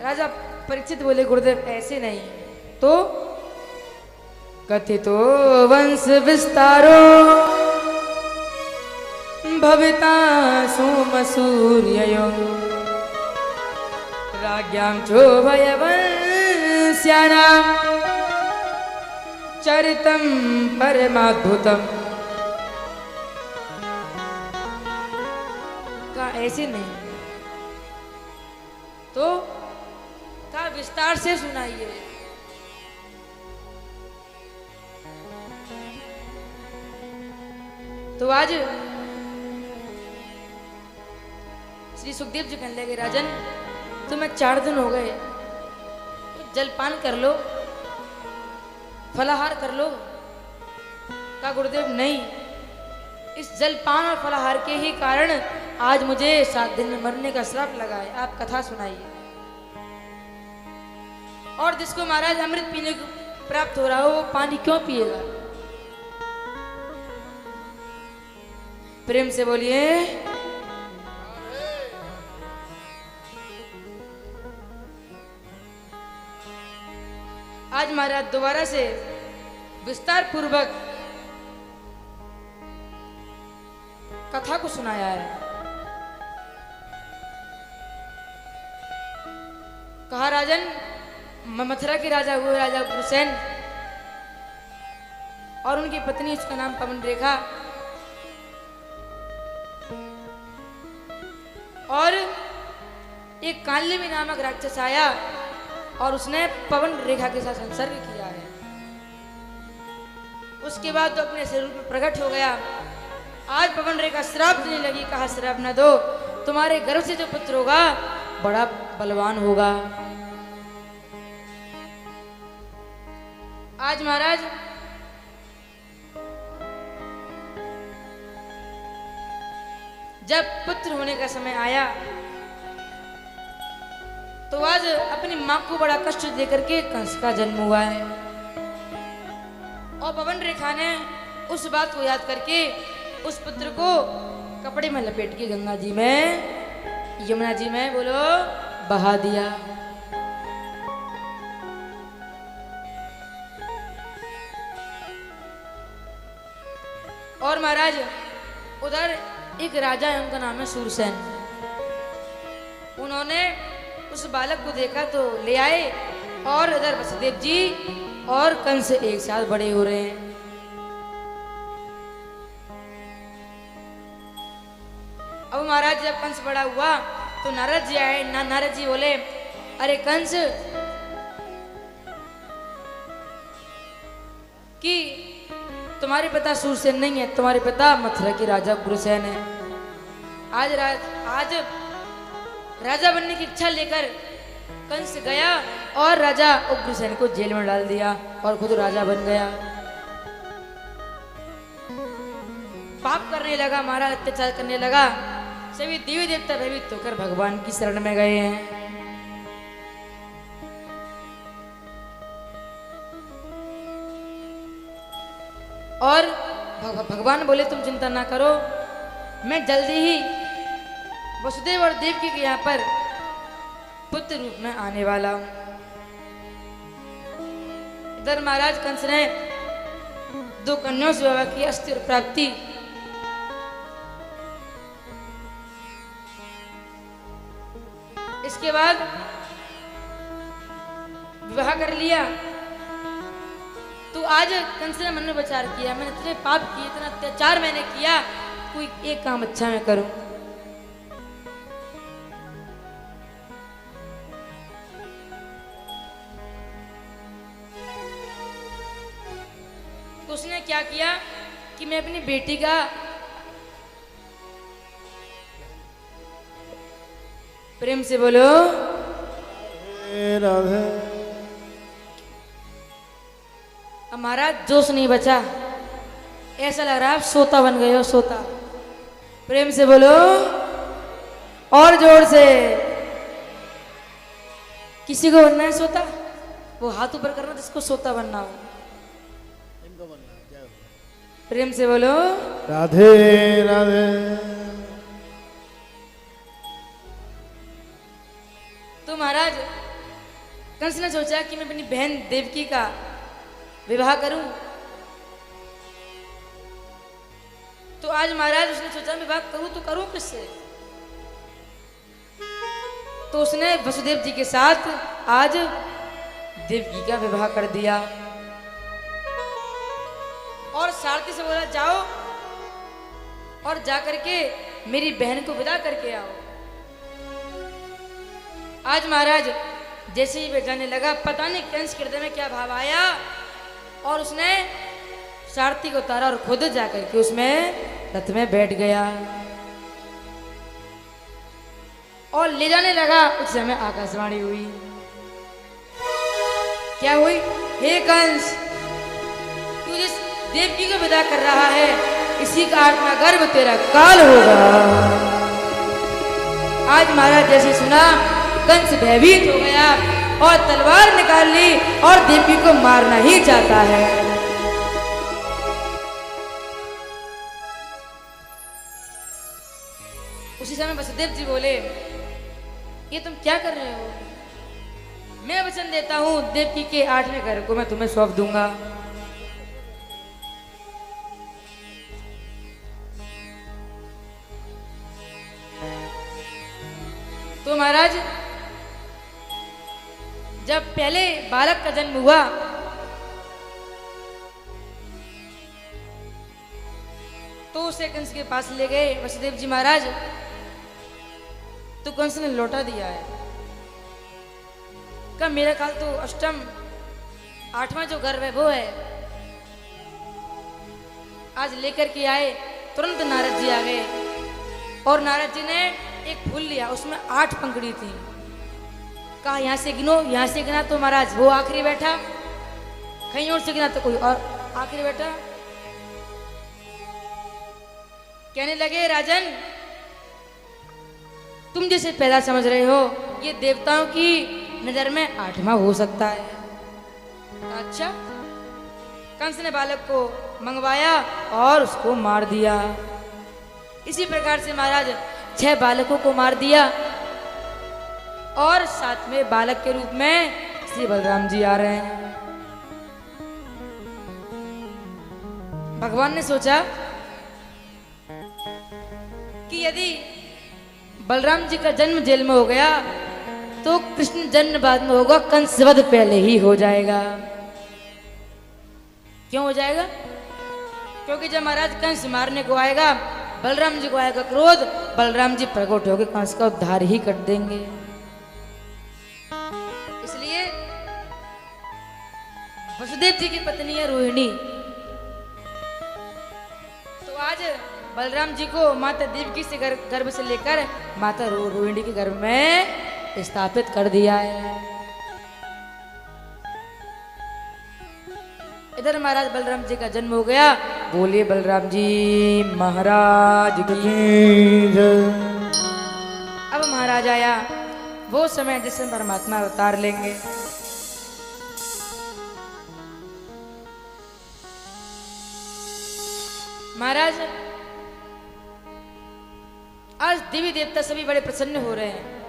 राजा परीक्षित बोले गुरुदेव ऐसे नहीं तो कथितो वंश विस्तारो भविता सोमसूर्ययो राज्ञां चोभयवंश्यानां चरितं परमाद्भुतम्। का ऐसे नहीं तो का विस्तार से सुनाइए। तो आज श्री सुखदेव जी कहने लगे राजन तुम्हें 4 दिन हो गए तो जलपान कर लो फलाहार कर लो। का गुरुदेव नहीं इस जलपान और फलाहार के ही कारण आज मुझे 7 दिन में मरने का श्राप लगा है। आप कथा सुनाइए। और जिसको महाराज अमृत पीने को प्राप्त हो रहा हो वो पानी क्यों पिएगा। प्रेम से बोलिए। आज महाराज दोबारा से विस्तार पूर्वक कथा को सुनाया है। कहा राजन मथुरा के राजा हुए राजा उग्रसेन और उनकी पत्नी उसका नाम पवन रेखा और एक काल्यवी नामक राक्षस आया और उसने पवन रेखा के साथ संसर्ग किया है। उसके बाद तो अपने स्वरूप में प्रकट हो गया। आज पवन रेखा श्राप देने लगी। कहा श्राप न दो तुम्हारे गर्भ से जो पुत्र होगा बड़ा बलवान होगा। आज महाराज जब पुत्र होने का समय आया तो आज अपनी मां को बड़ा कष्ट देकर के कंस का जन्म हुआ है। और पवन रेखा ने उस बात को याद करके उस पुत्र को कपड़े में लपेट के गंगा जी में यमुना जी में बोलो बहा दिया। और महाराज उधर एक राजा है उनका नाम है सूरसेन। उन्होंने उस बालक को देखा तो ले आए और इधर वसुदेव जी और कंस एक साथ बड़े हो रहे हैं। अब महाराज जब कंस बड़ा हुआ तो नारद जी आए। नारद जी बोले अरे कंस कि तुम्हारे पिता सूरसेन नहीं है तुम्हारे पिता मथुरा के राजा उग्रसेन है। आज राजा बनने की इच्छा लेकर कंस गया और राजा उग्रसेन को जेल में डाल दिया और खुद राजा बन गया। पाप करने लगा महाराज अत्याचार करने लगा। सभी देवी देवता भयभीत होकर भगवान की शरण में गए हैं। और भगवान बोले तुम चिंता ना करो मैं जल्दी ही वसुदेव और देवकी के यहाँ पर पुत्र रूप में आने वाला हूं। इधर महाराज कंस ने 2 कन्याओं से विवाह की अस्थिर प्राप्ति। इसके बाद विवाह कर लिया। तो आज कंस ने मन में विचार किया मैंने इतने पाप किए इतना अत्याचार मैंने किया कोई एक काम अच्छा मैं करूं। तो उसने क्या किया कि मैं अपनी बेटी का प्रेम से बोलो राधे। हमारा जोश नहीं बचा ऐसा लग रहा है आप सोता बन गए हो सोता। प्रेम से बोलो और जोर से। किसी को बनना है सोता वो हाथ ऊपर करना जिसको सोता बनना हो। प्रेम से बोलो राधे राधे। तो महाराज कंस ने सोचा कि मैं अपनी बहन देवकी का विवाह करूं। तो आज महाराज उसने सोचा विवाह करूं तो करूं किससे। तो उसने वसुदेव जी के साथ आज देवकी का विवाह कर दिया और सारथी से बोला जाओ और जाकर के मेरी बहन को विदा करके आओ। आज महाराज जैसे ही वे जाने लगा, पता नहीं कंस के हृदय में क्या भाव आया और उसने सारथी को उतारा और खुद जाकर के उसमें रथ में बैठ गया और ले जाने लगा। उस समय आकाशवाणी हुई। क्या हुई? हे कंस, तू जिस देवकी को विदा कर रहा है इसी का आत्मा गर्भ तेरा काल होगा। आज महाराज जैसे सुना, कंस भयभीत हो गया और तलवार निकाल ली और देवकी को मारना ही चाहता है। उसी समय वसुदेव जी बोले, ये तुम क्या कर रहे हो? मैं वचन देता हूं देवकी के 8वें घर को मैं तुम्हें सौंप दूंगा। तो महाराज जब पहले बालक का जन्म हुआ तो उसे कंस के पास ले गए वसुदेव जी महाराज। तो कंस ने लौटा दिया है। का मेरा काल तो अष्टम 8वां जो गर्भ है वो है। आज लेकर के आए, तुरंत नारद जी आ गए और नारद जी ने एक फूल लिया, उसमें 8 पंखुड़ी थी। कहा यहाँ से गिनो, यहाँ से गिना तो महाराज वो आखिरी बैठा, कहीं और से गिना तो कोई और आखिरी बैठा। कहने लगे, राजन तुम जैसे पैदा समझ रहे हो, ये देवताओं की नजर में 8वां हो सकता है। अच्छा, कंस ने बालक को मंगवाया और उसको मार दिया। इसी प्रकार से महाराज 6 बालकों को मार दिया और साथ में बालक के रूप में श्री बलराम जी आ रहे हैं। भगवान ने सोचा कि यदि बलराम जी का जन्म जेल में हो गया तो कृष्ण जन्म बाद में होगा, कंस वध पहले ही हो जाएगा। क्यों हो जाएगा? क्योंकि जब महाराज कंस मारने को आएगा, बलराम जी को आएगा क्रोध, बलराम जी प्रकट होकर कंस का उद्धार ही कर देंगे। इसलिए वसुदेव जी की पत्नी है रोहिणी। तो आज बलराम जी को माता देवकी से गर्भ से लेकर माता रोहिणी के गर्भ में स्थापित कर दिया है। इधर महाराज बलराम जी का जन्म हो गया। बोलिए बलराम जी महाराज की जय। अब महाराज आया वो समय जिसमें परमात्मा अवतार लेंगे। महाराज आज देवी देवता सभी बड़े प्रसन्न हो रहे हैं।